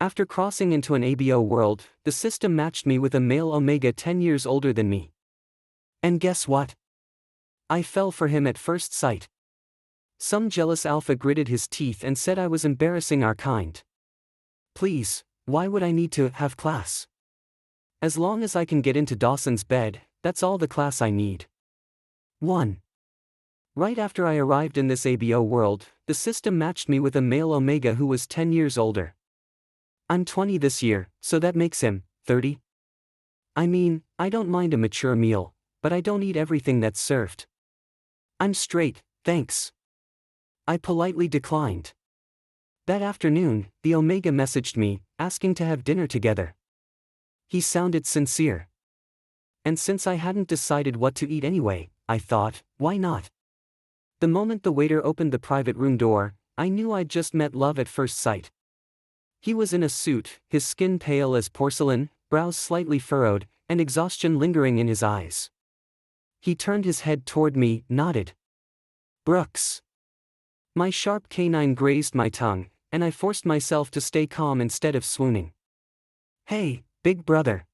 After crossing into an ABO world, the system matched me with a male omega 10 years older than me. And guess what? I fell for him at first sight. Some jealous alpha gritted his teeth and said I was embarrassing our kind. Please, why would I need to have class? As long as I can get into Dawson's bed, that's all the class I need. 1. Right after I arrived in this ABO world, the system matched me with a male omega who was 10 years older. I'm 20 this year, so that makes him 30. I mean, I don't mind a mature meal, but I don't eat everything that's served. I'm straight, thanks. I politely declined. That afternoon, the omega messaged me, asking to have dinner together. He sounded sincere. And since I hadn't decided what to eat anyway, I thought, why not? The moment the waiter opened the private room door, I knew I'd just met love at first sight. He was in a suit, his skin pale as porcelain, brows slightly furrowed, and exhaustion lingering in his eyes. He turned his head toward me, nodded. Brooks. My sharp canine grazed my tongue, and I forced myself to stay calm instead of swooning. Hey, big brother.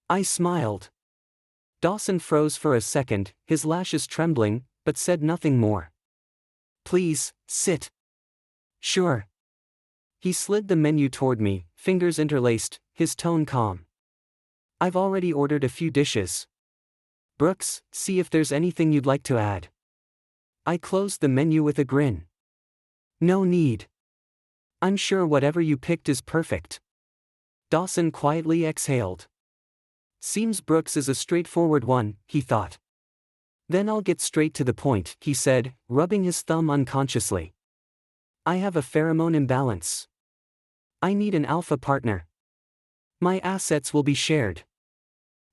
I smiled. Dawson froze for a second, his lashes trembling, but said nothing more. Please, sit. Sure. He slid the menu toward me, fingers interlaced, his tone calm. I've already ordered a few dishes. Brooks, see if there's anything you'd like to add. I closed the menu with a grin. No need. I'm sure whatever you picked is perfect. Dawson quietly exhaled. Seems Brooks is a straightforward one, he thought. Then I'll get straight to the point, he said, rubbing his thumb unconsciously. I have a pheromone imbalance. I need an alpha partner. My assets will be shared.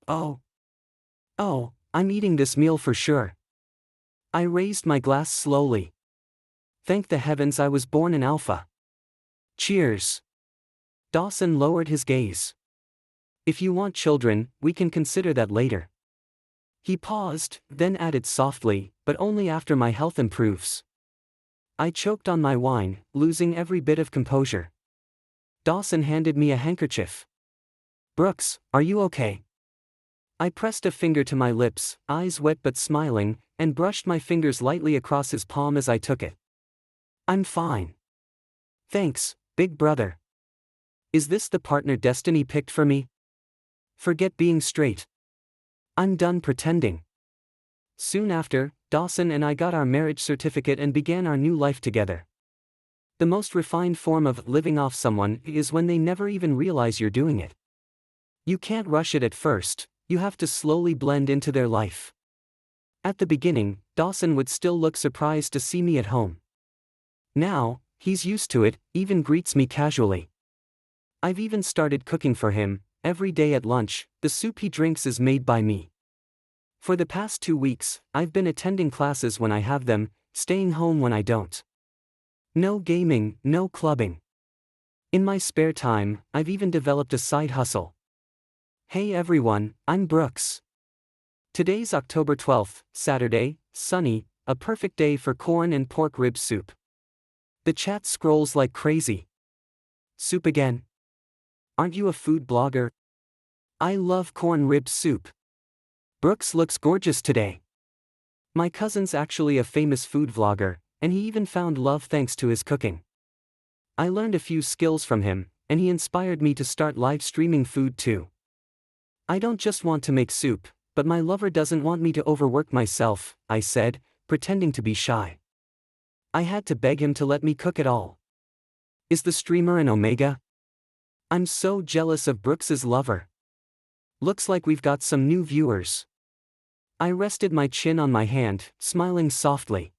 Oh, I'm eating this meal for sure. I raised my glass slowly. Thank the heavens I was born an alpha. Cheers. Dawson lowered his gaze. If you want children, we can consider that later. He paused, then added softly, but only after my health improves. I choked on my wine, losing every bit of composure. Dawson handed me a handkerchief. Brooks, are you okay? I pressed a finger to my lips, eyes wet but smiling, and brushed my fingers lightly across his palm as I took it. I'm fine. Thanks, big brother. Is this the partner destiny picked for me? Forget being straight. I'm done pretending. Soon after, Dawson and I got our marriage certificate and began our new life together. The most refined form of living off someone is when they never even realize you're doing it. You can't rush it at first, you have to slowly blend into their life. At the beginning, Dawson would still look surprised to see me at home. Now, he's used to it, even greets me casually. I've even started cooking for him. Every day at lunch, the soup he drinks is made by me. For the past 2 weeks, I've been attending classes when I have them, staying home when I don't. No gaming, no clubbing. In my spare time, I've even developed a side hustle. Hey everyone, I'm Brooks. Today's October 12th, Saturday, sunny, a perfect day for corn and pork rib soup. The chat scrolls like crazy. Soup again? Aren't you a food blogger? I love corn rib soup. Brooks looks gorgeous today. My cousin's actually a famous food vlogger, and he even found love thanks to his cooking. I learned a few skills from him, and he inspired me to start live streaming food too. I don't just want to make soup, but my lover doesn't want me to overwork myself, I said, pretending to be shy. I had to beg him to let me cook it all. Is the streamer an omega? I'm so jealous of Brooks's lover. Looks like we've got some new viewers. I rested my chin on my hand, smiling softly.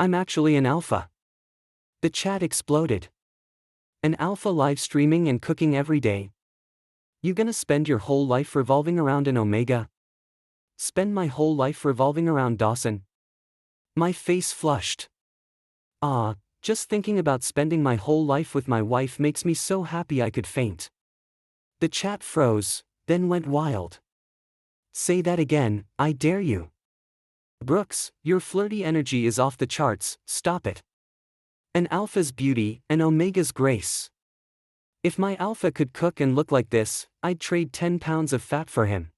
I'm actually an alpha. The chat exploded. An alpha live streaming and cooking every day. You gonna spend your whole life revolving around an omega? Spend my whole life revolving around Dawson? My face flushed. Just thinking about spending my whole life with my wife makes me so happy I could faint. The chat froze, then went wild. Say that again, I dare you. Brooks, your flirty energy is off the charts, stop it. An alpha's beauty, an omega's grace. If my alpha could cook and look like this, I'd trade 10 pounds of fat for him.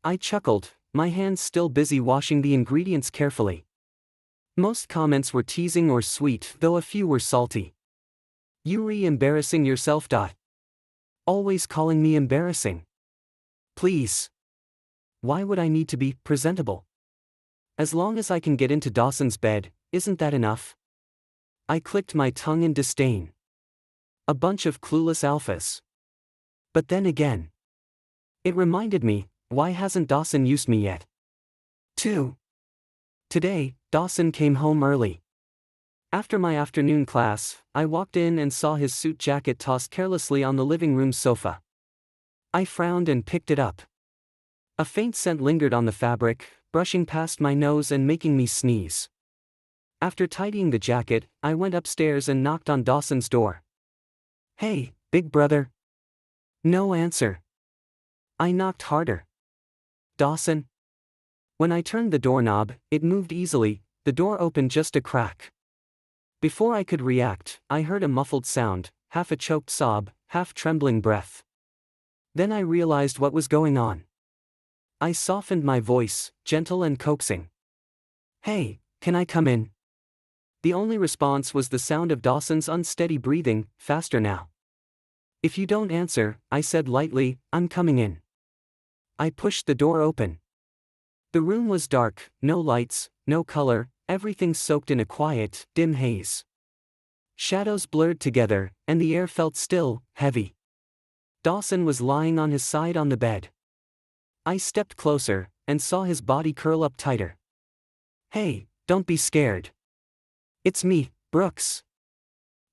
I chuckled, my hands still busy washing the ingredients carefully. Most comments were teasing or sweet, though a few were salty. "You embarrassing yourself. Always calling me embarrassing. Please. Why would I need to be presentable? As long as I can get into Dawson's bed, isn't that enough?" I clicked my tongue in disdain. A bunch of clueless alphas. But then again, it reminded me, why hasn't Dawson used me yet? 2. Today, Dawson came home early. After my afternoon class, I walked in and saw his suit jacket tossed carelessly on the living room sofa. I frowned and picked it up. A faint scent lingered on the fabric, brushing past my nose and making me sneeze. After tidying the jacket, I went upstairs and knocked on Dawson's door. "Hey, big brother." No answer. I knocked harder. "Dawson?" When I turned the doorknob, it moved easily, the door opened just a crack. Before I could react, I heard a muffled sound, half a choked sob, half trembling breath. Then I realized what was going on. I softened my voice, gentle and coaxing. "Hey, can I come in?" The only response was the sound of Dawson's unsteady breathing, faster now. "If you don't answer," I said lightly, "I'm coming in." I pushed the door open. The room was dark, no lights, no color, everything soaked in a quiet, dim haze. Shadows blurred together, and the air felt still, heavy. Dawson was lying on his side on the bed. I stepped closer, and saw his body curl up tighter. "Hey, don't be scared. It's me, Brooks."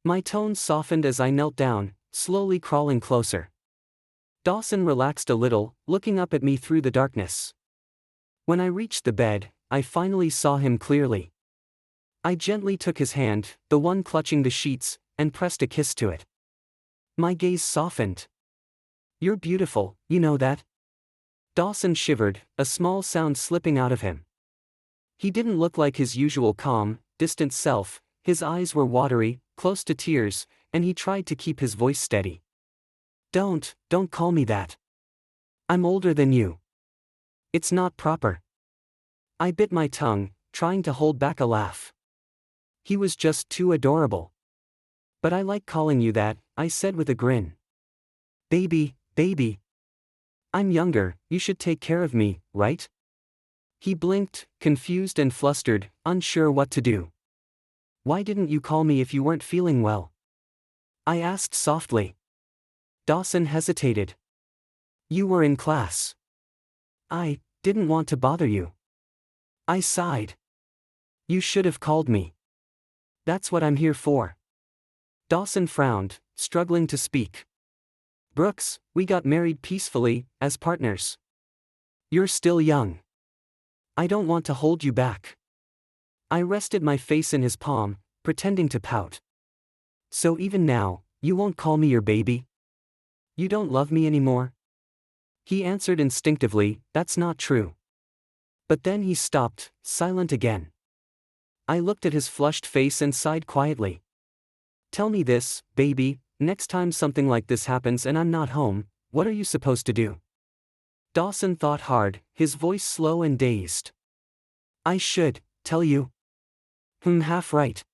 My tone softened as I knelt down, slowly crawling closer. Dawson relaxed a little, looking up at me through the darkness. When I reached the bed, I finally saw him clearly. I gently took his hand, the one clutching the sheets, and pressed a kiss to it. My gaze softened. "You're beautiful, you know that?" Dawson shivered, a small sound slipping out of him. He didn't look like his usual calm, distant self, his eyes were watery, close to tears, and he tried to keep his voice steady. Don't call me that. I'm older than you. It's not proper." I bit my tongue, trying to hold back a laugh. He was just too adorable. "But I like calling you that," I said with a grin. Baby. I'm younger, you should take care of me, right?" He blinked, confused and flustered, unsure what to do. "Why didn't you call me if you weren't feeling well?" I asked softly. Dawson hesitated. "You were in class. I didn't want to bother you." I sighed. "You should have called me. That's what I'm here for." Dawson frowned, struggling to speak. "Brooks, we got married peacefully, as partners. You're still young. I don't want to hold you back." I rested my face in his palm, pretending to pout. "So even now, you won't call me your baby? You don't love me anymore?" He answered instinctively, "That's not true." But then he stopped, silent again. I looked at his flushed face and sighed quietly. "Tell me this, baby, next time something like this happens and I'm not home, what are you supposed to do?" Dawson thought hard, his voice slow and dazed. "I should tell you." Half right."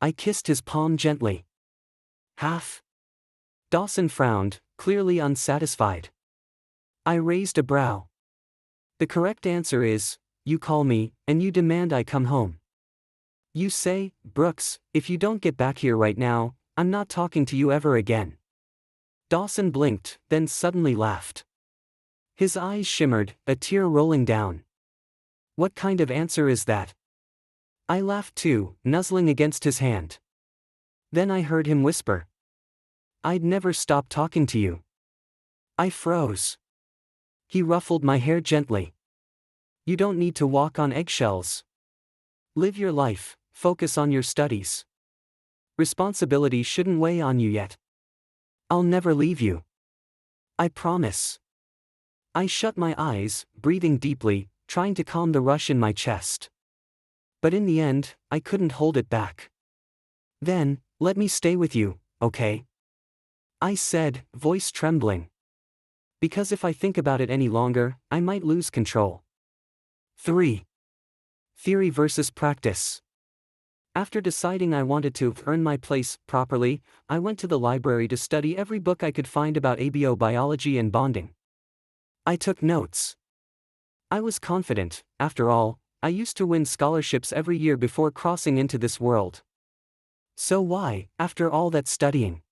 I kissed his palm gently. "Half?" Dawson frowned, clearly unsatisfied. I raised a brow. "The correct answer is, you call me, and you demand I come home. You say, Brooks, if you don't get back here right now, I'm not talking to you ever again." Dawson blinked, then suddenly laughed. His eyes shimmered, a tear rolling down. "What kind of answer is that?" I laughed too, nuzzling against his hand. Then I heard him whisper, "I'd never stop talking to you." I froze. He ruffled my hair gently. "You don't need to walk on eggshells. Live your life, focus on your studies. Responsibility shouldn't weigh on you yet. I'll never leave you. I promise." I shut my eyes, breathing deeply, trying to calm the rush in my chest. But in the end, I couldn't hold it back. "Then, let me stay with you, okay?" I said, voice trembling. Because if I think about it any longer, I might lose control. 3. Theory versus practice. After deciding I wanted to earn my place properly, I went to the library to study every book I could find about ABO biology and bonding. I took notes. I was confident, after all, I used to win scholarships every year before crossing into this world. So why, after all that studying?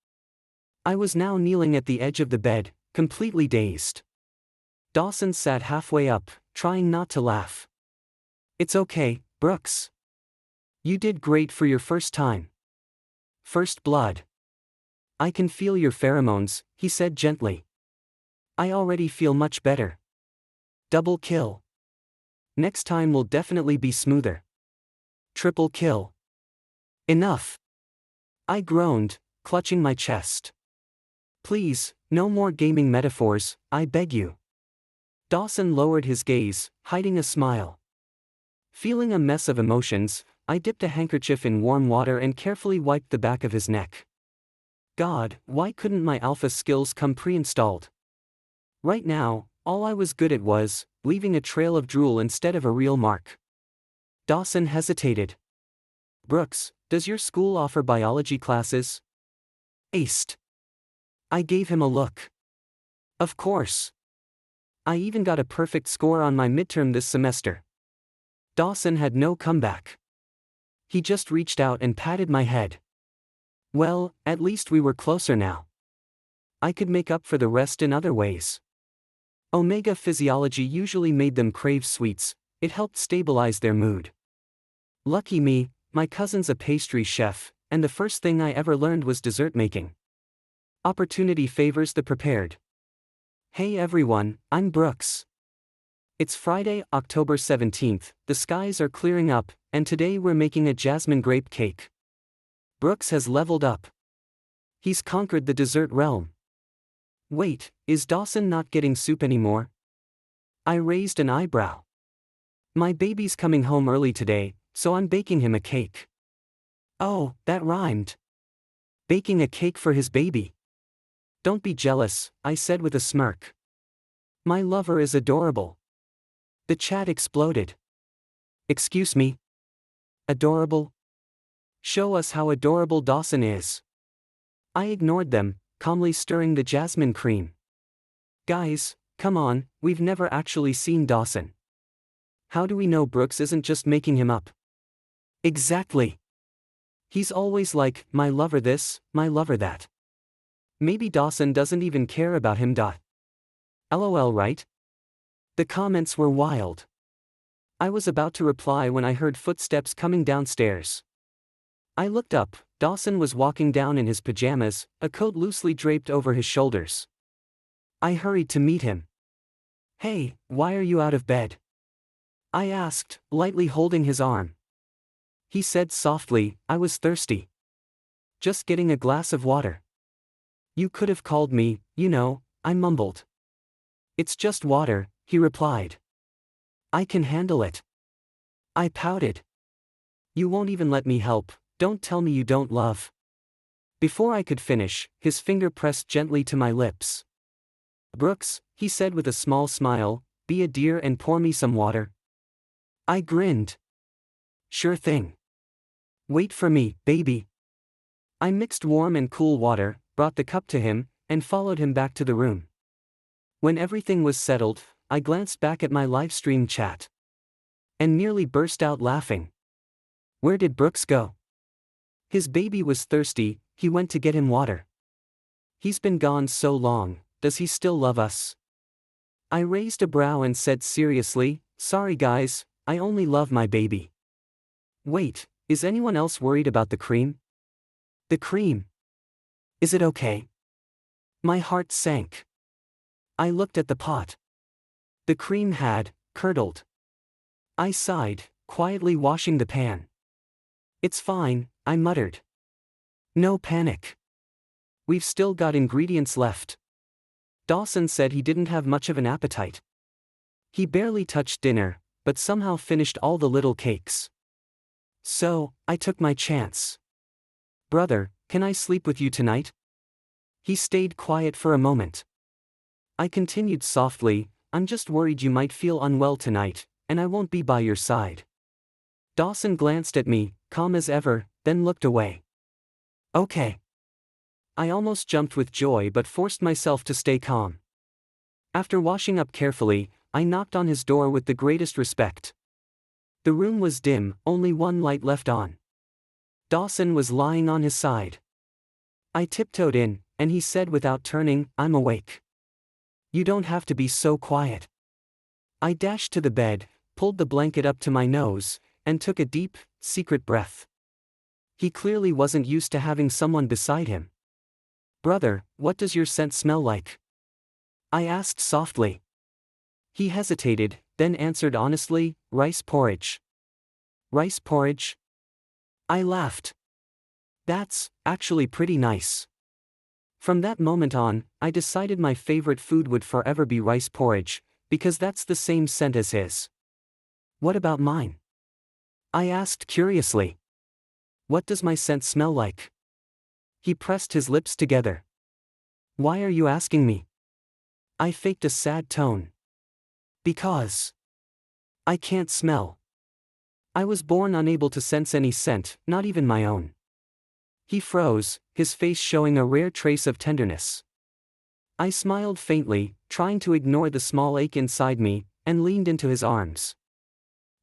I was now kneeling at the edge of the bed, completely dazed. Dawson sat halfway up, trying not to laugh. It's okay, Brooks. You did great for your first time. First blood. I can feel your pheromones, he said gently. I already feel much better. Double kill. Next time will definitely be smoother. Triple kill. Enough. I groaned, clutching my chest. Please, no more gaming metaphors, I beg you. Dawson lowered his gaze, hiding a smile. Feeling a mess of emotions, I dipped a handkerchief in warm water and carefully wiped the back of his neck. God, why couldn't my alpha skills come pre-installed? Right now, all I was good at was leaving a trail of drool instead of a real mark. Dawson hesitated. Brooks, does your school offer biology classes? Aced. I gave him a look. Of course. I even got a perfect score on my midterm this semester. Dawson had no comeback. He just reached out and patted my head. Well, at least we were closer now. I could make up for the rest in other ways. Omega physiology usually made them crave sweets, it helped stabilize their mood. Lucky me, my cousin's a pastry chef, and the first thing I ever learned was dessert making. Opportunity favors the prepared. Hey everyone, I'm Brooks. It's Friday, October 17th, the skies are clearing up, and today we're making a jasmine grape cake. Brooks has leveled up. He's conquered the dessert realm. Wait, is Dawson not getting soup anymore? I raised an eyebrow. My baby's coming home early today, so I'm baking him a cake. Oh, that rhymed. Baking a cake for his baby. Don't be jealous, I said with a smirk. My lover is adorable. The chat exploded. Excuse me? Adorable? Show us how adorable Dawson is. I ignored them, calmly stirring the jasmine cream. Guys, come on, we've never actually seen Dawson. How do we know Brooks isn't just making him up? Exactly. He's always like, my lover this, my lover that. Maybe Dawson doesn't even care about him. LOL, right? The comments were wild. I was about to reply when I heard footsteps coming downstairs. I looked up. Dawson was walking down in his pajamas, a coat loosely draped over his shoulders. I hurried to meet him. Hey, why are you out of bed? I asked, lightly holding his arm. He said softly, I was thirsty. Just getting a glass of water. You could have called me, you know, I mumbled. It's just water, he replied. I can handle it. I pouted. You won't even let me help. Don't tell me you don't love. Before I could finish, his finger pressed gently to my lips. Brooks, he said with a small smile, be a dear and pour me some water. I grinned. Sure thing. Wait for me, baby. I mixed warm and cool water, brought the cup to him, and followed him back to the room. When everything was settled, I glanced back at my livestream chat. And nearly burst out laughing. Where did Brooks go? His baby was thirsty, he went to get him water. He's been gone so long, does he still love us? I raised a brow and said seriously, sorry guys, I only love my baby. Wait, is anyone else worried about the cream? The cream. Is it okay? My heart sank. I looked at the pot. The cream had curdled. I sighed, quietly washing the pan. It's fine, I muttered. No panic. We've still got ingredients left. Dawson said he didn't have much of an appetite. He barely touched dinner, but somehow finished all the little cakes. So, I took my chance. Brother, can I sleep with you tonight? He stayed quiet for a moment. I continued softly, I'm just worried you might feel unwell tonight, and I won't be by your side. Dawson glanced at me, calm as ever, then looked away. Okay. I almost jumped with joy but forced myself to stay calm. After washing up carefully, I knocked on his door with the greatest respect. The room was dim, only one light left on. Dawson was lying on his side. I tiptoed in, and he said without turning, I'm awake. You don't have to be so quiet. I dashed to the bed, pulled the blanket up to my nose, and took a deep, secret breath. He clearly wasn't used to having someone beside him. Brother, what does your scent smell like? I asked softly. He hesitated, then answered honestly, rice porridge. Rice porridge? I laughed. That's actually pretty nice. From that moment on, I decided my favorite food would forever be rice porridge, because that's the same scent as his. What about mine? I asked curiously. What does my scent smell like? He pressed his lips together. Why are you asking me? I faked a sad tone. Because I can't smell. I was born unable to sense any scent, not even my own. He froze, his face showing a rare trace of tenderness. I smiled faintly, trying to ignore the small ache inside me, and leaned into his arms.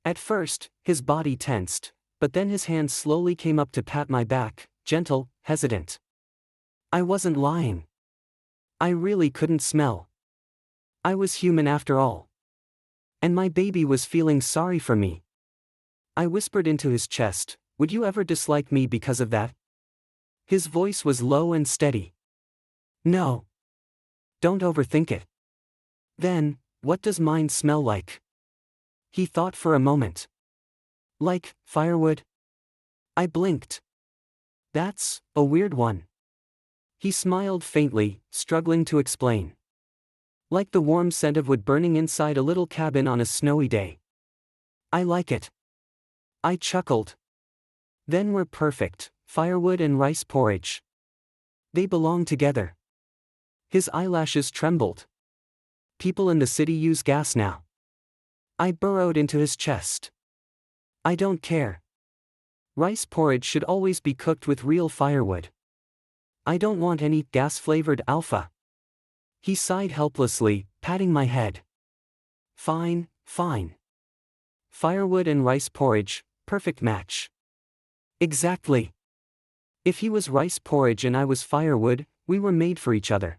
At first, his body tensed, but then his hand slowly came up to pat my back, gentle, hesitant. I wasn't lying. I really couldn't smell. I was human after all. And my baby was feeling sorry for me. I whispered into his chest, would you ever dislike me because of that? His voice was low and steady. No. Don't overthink it. Then, what does mine smell like? He thought for a moment. Like firewood? I blinked. That's a weird one. He smiled faintly, struggling to explain. Like the warm scent of wood burning inside a little cabin on a snowy day. I like it. I chuckled. Then we're perfect, firewood and rice porridge. They belong together. His eyelashes trembled. People in the city use gas now. I burrowed into his chest. I don't care. Rice porridge should always be cooked with real firewood. I don't want any gas-flavored alpha. He sighed helplessly, patting my head. Fine, fine. Firewood and rice porridge, perfect match. Exactly. If he was rice porridge and I was firewood, we were made for each other.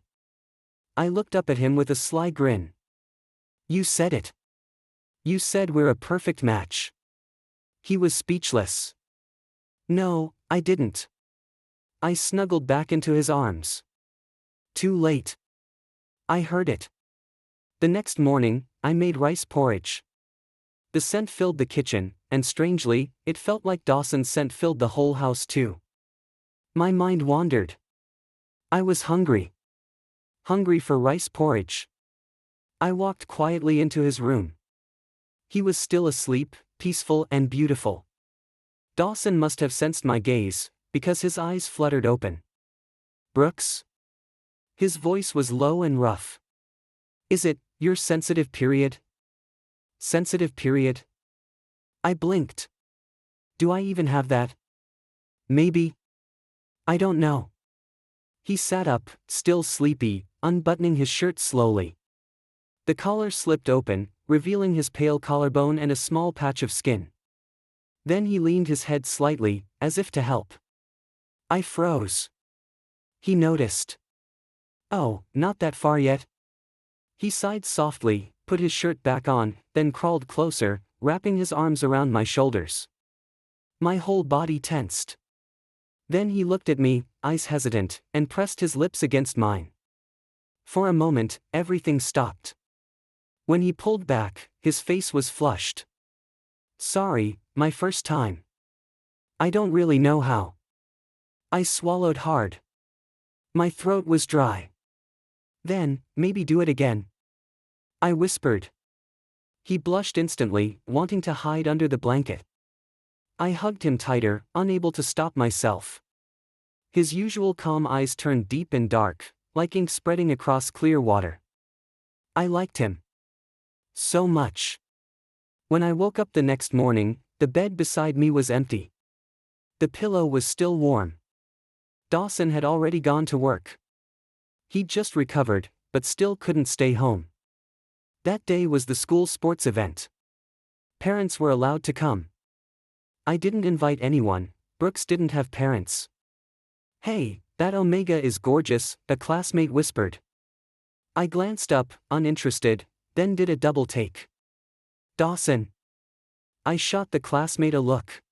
I looked up at him with a sly grin. You said it. You said we're a perfect match. He was speechless. No, I didn't. I snuggled back into his arms. Too late. I heard it. The next morning, I made rice porridge. The scent filled the kitchen, and strangely, it felt like Dawson's scent filled the whole house too. My mind wandered. I was hungry. Hungry for rice porridge. I walked quietly into his room. He was still asleep, peaceful and beautiful. Dawson must have sensed my gaze, because his eyes fluttered open. Brooks? His voice was low and rough. Is it your sensitive period? Sensitive period? I blinked. Do I even have that? Maybe. I don't know. He sat up, still sleepy, unbuttoning his shirt slowly. The collar slipped open, revealing his pale collarbone and a small patch of skin. Then he leaned his head slightly, as if to help. I froze. He noticed. Oh, not that far yet. He sighed softly, put his shirt back on, then crawled closer, wrapping his arms around my shoulders. My whole body tensed. Then he looked at me, eyes hesitant, and pressed his lips against mine. For a moment, everything stopped. When he pulled back, his face was flushed. Sorry, my first time. I don't really know how. I swallowed hard. My throat was dry. Then, maybe do it again. I whispered. He blushed instantly, wanting to hide under the blanket. I hugged him tighter, unable to stop myself. His usual calm eyes turned deep and dark, like ink spreading across clear water. I liked him. So much. When I woke up the next morning, the bed beside me was empty. The pillow was still warm. Dawson had already gone to work. He'd just recovered, but still couldn't stay home. That day was the school sports event. Parents were allowed to come. I didn't invite anyone. Brooks didn't have parents. "Hey, that Omega is gorgeous," a classmate whispered. I glanced up, uninterested, then did a double take. "Dawson." I shot the classmate a look.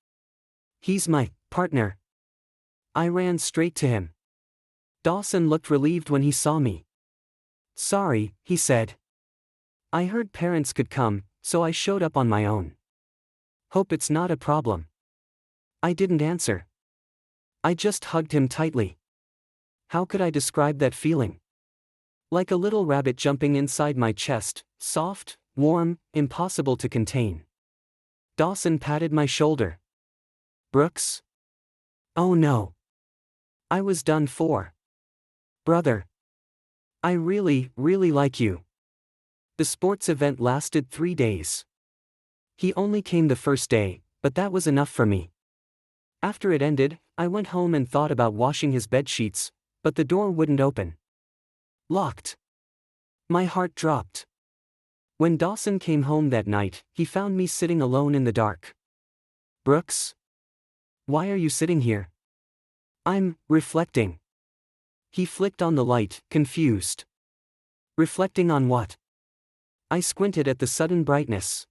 "He's my partner." I ran straight to him. Dawson looked relieved when he saw me. "Sorry," he said. "I heard parents could come, so I showed up on my own. Hope it's not a problem." I didn't answer. I just hugged him tightly. How could I describe that feeling? Like a little rabbit jumping inside my chest, soft, warm, impossible to contain. Dawson patted my shoulder. "Brooks?" "Oh no. I was done for. Brother. I really, really like you." The sports event lasted 3 days. He only came the first day, but that was enough for me. After it ended, I went home and thought about washing his bed sheets, but the door wouldn't open. Locked. My heart dropped. When Dawson came home that night, he found me sitting alone in the dark. "Brooks? Why are you sitting here?" "I'm reflecting." He flicked on the light, confused. "Reflecting on what?" I squinted at the sudden brightness.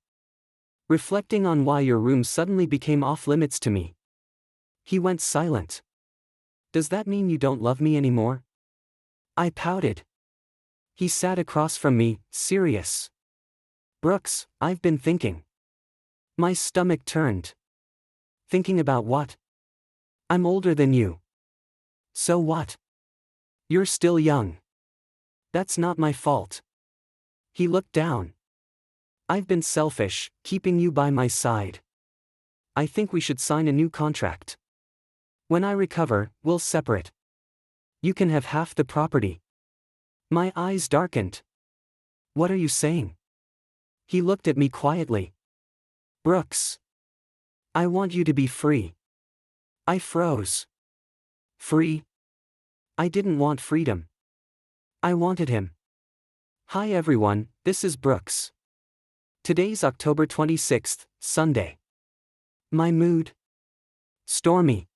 "Reflecting on why your room suddenly became off-limits to me." He went silent. "Does that mean you don't love me anymore?" I pouted. He sat across from me, serious. "Brooks, I've been thinking." My stomach turned. "Thinking about what?" "I'm older than you." "So what? You're still young." "That's not my fault." He looked down. "I've been selfish, keeping you by my side. I think we should sign a new contract. When I recover, we'll separate. You can have half the property." My eyes darkened. "What are you saying?" He looked at me quietly. "Brooks. I want you to be free." I froze. Free? I didn't want freedom. I wanted him. Hi everyone, this is Brooks. Today's October 26th, Sunday. My mood? Stormy.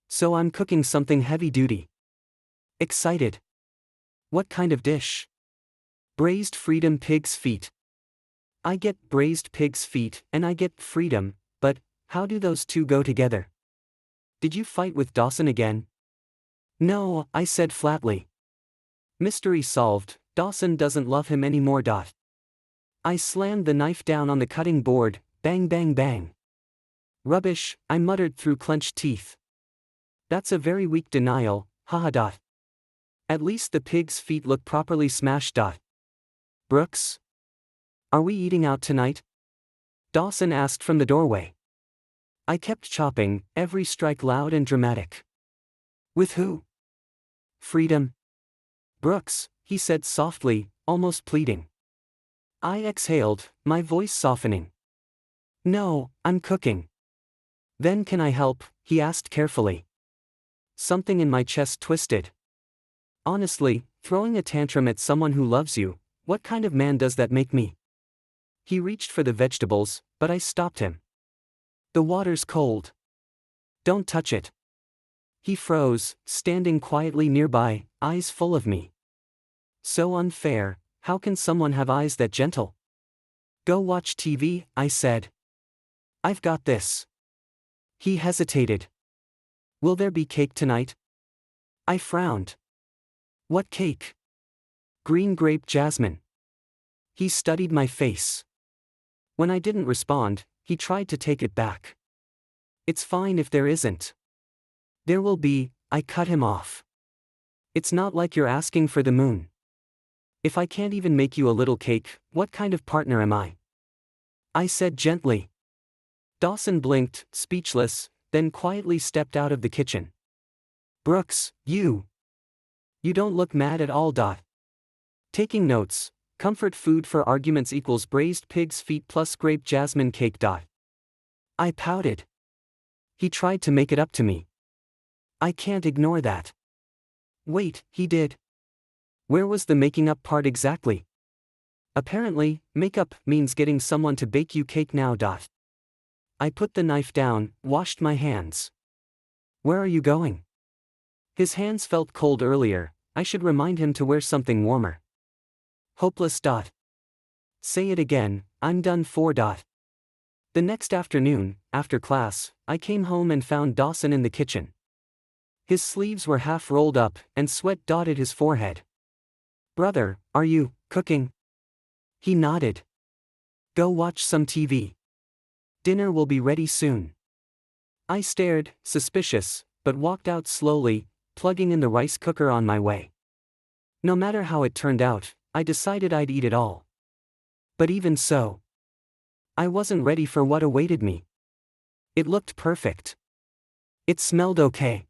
So I'm cooking something heavy-duty. Excited. What kind of dish? Braised freedom pig's feet. I get braised pig's feet and I get freedom, but how do those two go together? Did you fight with Dawson again? No, I said flatly. Mystery solved, Dawson doesn't love him anymore. I slammed the knife down on the cutting board, bang bang bang. Rubbish, I muttered through clenched teeth. That's a very weak denial, haha. At least the pig's feet look properly smashed. Brooks? Are we eating out tonight? Dawson asked from the doorway. I kept chopping, every strike loud and dramatic. With who? Freedom. Brooks, he said softly, almost pleading. I exhaled, my voice softening. No, I'm cooking. Then can I help? He asked carefully. Something in my chest twisted. Honestly, throwing a tantrum at someone who loves you, what kind of man does that make me? He reached for the vegetables, but I stopped him. The water's cold. Don't touch it. He froze, standing quietly nearby, eyes full of me. So unfair, how can someone have eyes that gentle? Go watch TV, I said. I've got this. He hesitated. Will there be cake tonight? I frowned. What cake? Green grape jasmine. He studied my face. When I didn't respond, he tried to take it back. It's fine if there isn't. There will be, I cut him off. It's not like you're asking for the moon. If I can't even make you a little cake, what kind of partner am I? I said gently. Dawson blinked, speechless, then quietly stepped out of the kitchen. Brooks, you. You don't look mad at all. Taking notes. Comfort food for arguments equals braised pig's feet plus grape jasmine cake. I pouted. He tried to make it up to me. I can't ignore that. Wait, he did? Where was the making up part exactly? Apparently, make-up means getting someone to bake you cake now. I put the knife down, washed my hands. Where are you going? His hands felt cold earlier, I should remind him to wear something warmer. Hopeless. Say it again, I'm done for. The next afternoon, after class, I came home and found Dawson in the kitchen. His sleeves were half rolled up, and sweat dotted his forehead. Brother, are you cooking? He nodded. Go watch some TV. Dinner will be ready soon. I stared, suspicious, but walked out slowly, plugging in the rice cooker on my way. No matter how it turned out, I decided I'd eat it all. But even so, I wasn't ready for what awaited me. It looked perfect. It smelled okay.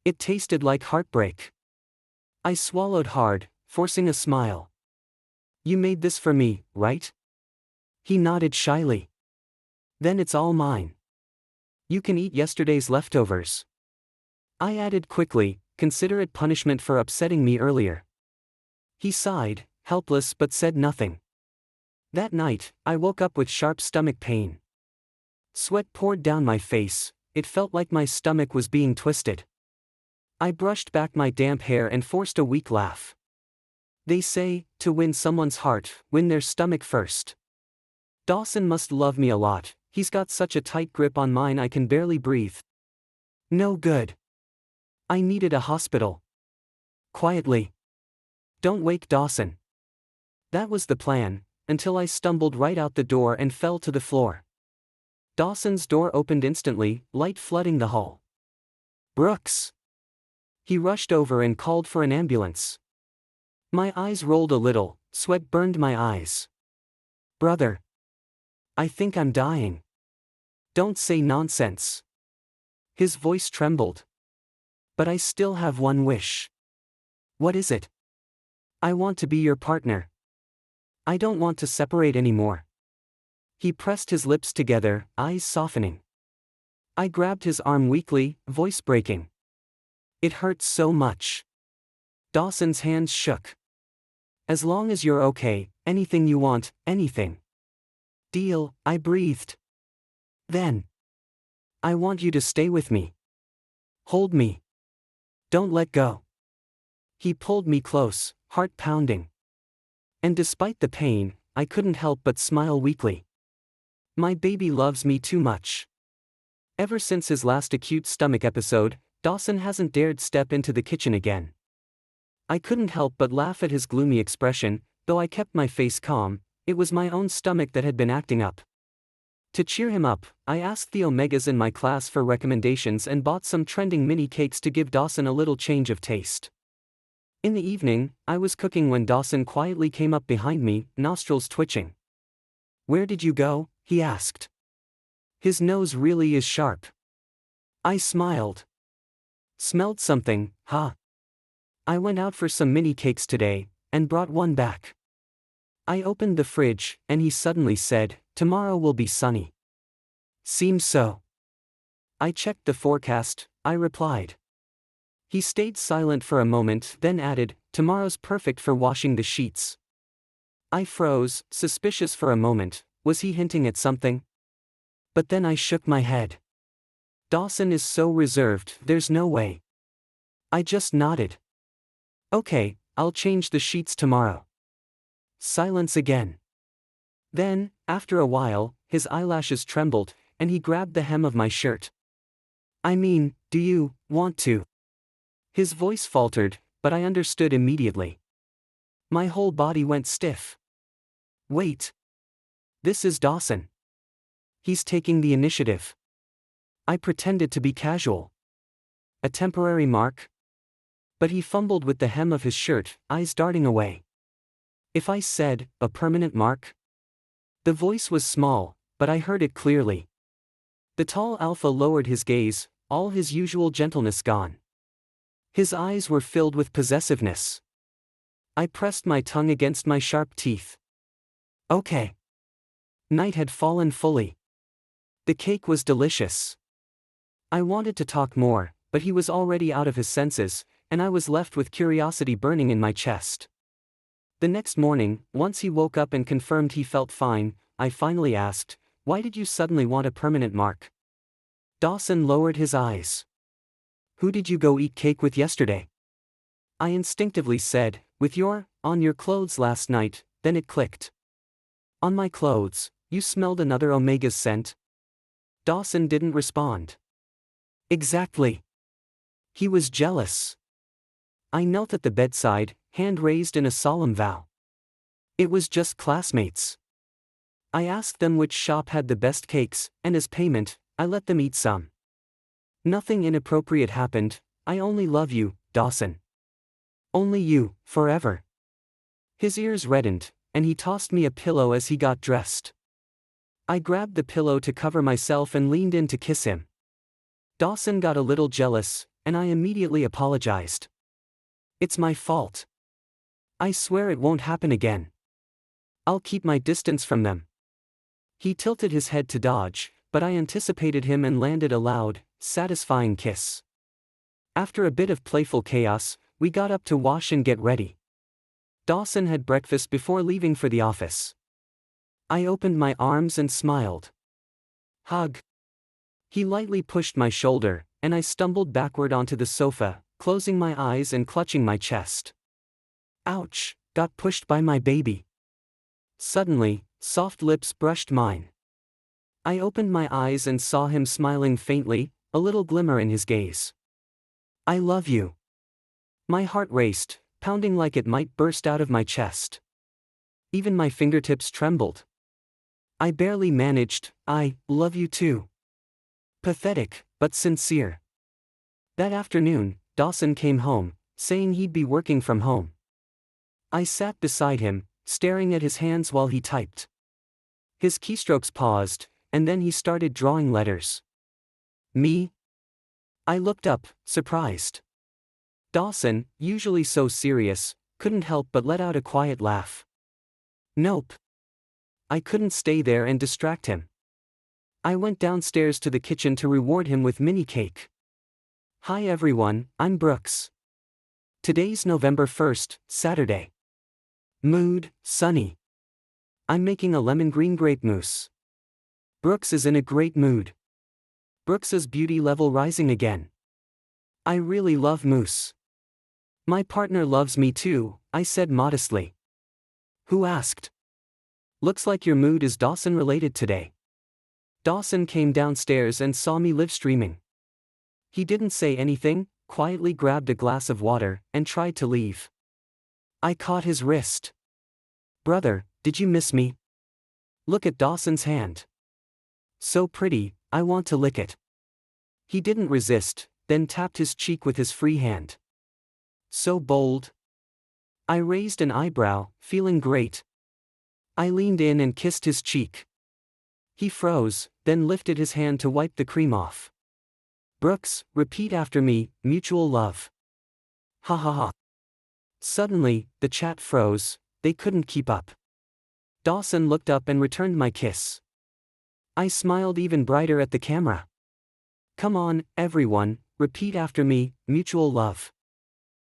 It tasted like heartbreak. I swallowed hard, forcing a smile. You made this for me, right? He nodded shyly. Then it's all mine. You can eat yesterday's leftovers. I added quickly, consider it punishment for upsetting me earlier. He sighed, helpless but said nothing. That night, I woke up with sharp stomach pain. Sweat poured down my face, it felt like my stomach was being twisted. I brushed back my damp hair and forced a weak laugh. They say, to win someone's heart, win their stomach first. Dawson must love me a lot, he's got such a tight grip on mine I can barely breathe. No good. I needed a hospital. Quietly. Don't wake Dawson. That was the plan, until I stumbled right out the door and fell to the floor. Dawson's door opened instantly, light flooding the hall. Brooks! He rushed over and called for an ambulance. My eyes rolled a little, sweat burned my eyes. Brother! I think I'm dying. Don't say nonsense. His voice trembled. But I still have one wish. What is it? I want to be your partner. I don't want to separate anymore. He pressed his lips together, eyes softening. I grabbed his arm weakly, voice breaking. It hurt so much. Dawson's hands shook. As long as you're okay, anything you want, anything. Deal, I breathed. Then. I want you to stay with me. Hold me. Don't let go. He pulled me close, heart pounding. And despite the pain, I couldn't help but smile weakly. My baby loves me too much. Ever since his last acute stomach episode, Dawson hasn't dared step into the kitchen again. I couldn't help but laugh at his gloomy expression, though I kept my face calm, it was my own stomach that had been acting up. To cheer him up, I asked the Omegas in my class for recommendations and bought some trending mini cakes to give Dawson a little change of taste. In the evening, I was cooking when Dawson quietly came up behind me, nostrils twitching. Where did you go? He asked. His nose really is sharp. I smiled. Smelled something, huh? I went out for some mini cakes today, and brought one back. I opened the fridge, and he suddenly said, tomorrow will be sunny. Seems so. I checked the forecast, I replied. He stayed silent for a moment, then added, tomorrow's perfect for washing the sheets. I froze, suspicious for a moment, was he hinting at something? But then I shook my head. Dawson is so reserved, there's no way. I just nodded. Okay, I'll change the sheets tomorrow. Silence again. Then, after a while, his eyelashes trembled, and he grabbed the hem of my shirt. I mean, do you want to? His voice faltered, but I understood immediately. My whole body went stiff. Wait. This is Dawson. He's taking the initiative. I pretended to be casual. A temporary mark? But he fumbled with the hem of his shirt, eyes darting away. If I said, a permanent mark? The voice was small, but I heard it clearly. The tall alpha lowered his gaze, all his usual gentleness gone. His eyes were filled with possessiveness. I pressed my tongue against my sharp teeth. Okay. Night had fallen fully. The cake was delicious. I wanted to talk more, but he was already out of his senses, and I was left with curiosity burning in my chest. The next morning, once he woke up and confirmed he felt fine, I finally asked, "Why did you suddenly want a permanent mark?" Dawson lowered his eyes. "Who did you go eat cake with yesterday?" I instinctively said, on your clothes last night." Then it clicked. "On my clothes, you smelled another Omega's scent?" Dawson didn't respond. Exactly. He was jealous. I knelt at the bedside, hand raised in a solemn vow. It was just classmates. I asked them which shop had the best cakes, and as payment, I let them eat some. Nothing inappropriate happened. I only love you, Dawson. Only you, forever. His ears reddened, and he tossed me a pillow as he got dressed. I grabbed the pillow to cover myself and leaned in to kiss him. Dawson got a little jealous, and I immediately apologized. "It's my fault. I swear it won't happen again. I'll keep my distance from them." He tilted his head to dodge, but I anticipated him and landed a loud, satisfying kiss. After a bit of playful chaos, we got up to wash and get ready. Dawson had breakfast before leaving for the office. I opened my arms and smiled. "Hug." He lightly pushed my shoulder, and I stumbled backward onto the sofa, closing my eyes and clutching my chest. Ouch, got pushed by my baby. Suddenly, soft lips brushed mine. I opened my eyes and saw him smiling faintly, a little glimmer in his gaze. "I love you." My heart raced, pounding like it might burst out of my chest. Even my fingertips trembled. I barely managed, "I love you too." Pathetic, but sincere. That afternoon, Dawson came home, saying he'd be working from home. I sat beside him, staring at his hands while he typed. His keystrokes paused, and then he started drawing letters. "Me?" I looked up, surprised. Dawson, usually so serious, couldn't help but let out a quiet laugh. "Nope." I couldn't stay there and distract him. I went downstairs to the kitchen to reward him with mini cake. "Hi everyone, I'm Brooks. Today's November 1st, Saturday. Mood, sunny. I'm making a lemon-green-grape mousse. Brooks is in a great mood. Brooks's beauty level rising again. I really love mousse. My partner loves me too," I said modestly. "Who asked?" "Looks like your mood is Dawson related today." Dawson came downstairs and saw me live streaming. He didn't say anything, quietly grabbed a glass of water, and tried to leave. I caught his wrist. "Brother, did you miss me? Look at Dawson's hand. So pretty, I want to lick it." He didn't resist, then tapped his cheek with his free hand. "So bold." I raised an eyebrow, feeling great. I leaned in and kissed his cheek. He froze, then lifted his hand to wipe the cream off. "Brooks, repeat after me, mutual love." Ha ha ha. Suddenly, the chat froze, they couldn't keep up. Dawson looked up and returned my kiss. I smiled even brighter at the camera. "Come on, everyone, repeat after me, mutual love."